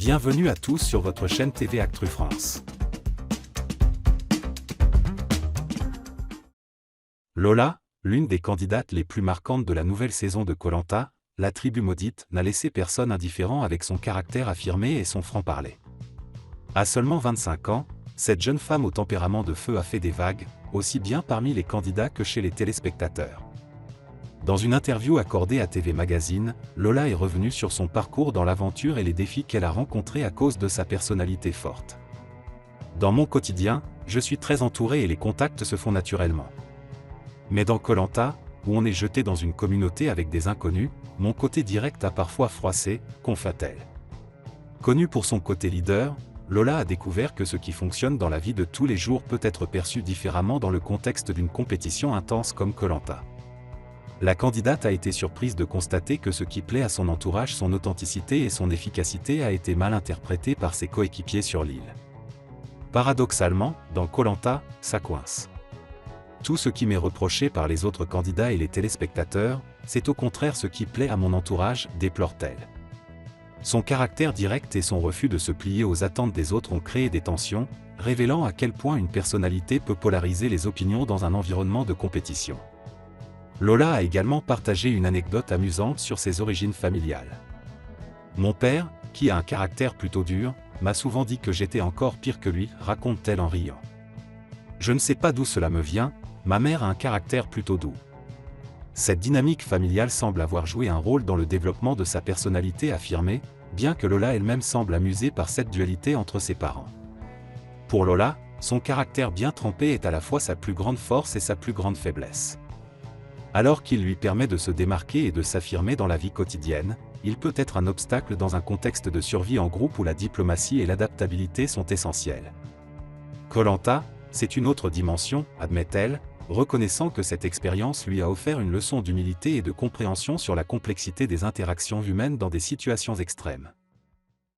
Bienvenue à tous sur votre chaîne TV Actu France. Lola, l'une des candidates les plus marquantes de la nouvelle saison de Koh-Lanta, la tribu maudite, n'a laissé personne indifférent avec son caractère affirmé et son franc-parler. À seulement 25 ans, cette jeune femme au tempérament de feu a fait des vagues, aussi bien parmi les candidats que chez les téléspectateurs. Dans une interview accordée à TV Magazine, Lola est revenue sur son parcours dans l'aventure et les défis qu'elle a rencontrés à cause de sa personnalité forte. Dans mon quotidien, je suis très entourée et les contacts se font naturellement. Mais dans Koh-Lanta, où on est jeté dans une communauté avec des inconnus, mon côté direct a parfois froissé, confia-t-elle. Connue pour son côté leader, Lola a découvert que ce qui fonctionne dans la vie de tous les jours peut être perçu différemment dans le contexte d'une compétition intense comme Koh-Lanta. La candidate a été surprise de constater que ce qui plaît à son entourage, son authenticité et son efficacité, a été mal interprété par ses coéquipiers sur l'île. Paradoxalement, dans Koh-Lanta, ça coince. Tout ce qui m'est reproché par les autres candidats et les téléspectateurs, c'est au contraire ce qui plaît à mon entourage, déplore-t-elle. Son caractère direct et son refus de se plier aux attentes des autres ont créé des tensions, révélant à quel point une personnalité peut polariser les opinions dans un environnement de compétition. Lola a également partagé une anecdote amusante sur ses origines familiales. Mon père, qui a un caractère plutôt dur, m'a souvent dit que j'étais encore pire que lui, raconte-t-elle en riant. Je ne sais pas d'où cela me vient, ma mère a un caractère plutôt doux. Cette dynamique familiale semble avoir joué un rôle dans le développement de sa personnalité affirmée, bien que Lola elle-même semble amusée par cette dualité entre ses parents. Pour Lola, son caractère bien trempé est à la fois sa plus grande force et sa plus grande faiblesse. Alors qu'il lui permet de se démarquer et de s'affirmer dans la vie quotidienne, il peut être un obstacle dans un contexte de survie en groupe où la diplomatie et l'adaptabilité sont essentielles. Koh-Lanta, c'est une autre dimension, admet-elle, reconnaissant que cette expérience lui a offert une leçon d'humilité et de compréhension sur la complexité des interactions humaines dans des situations extrêmes.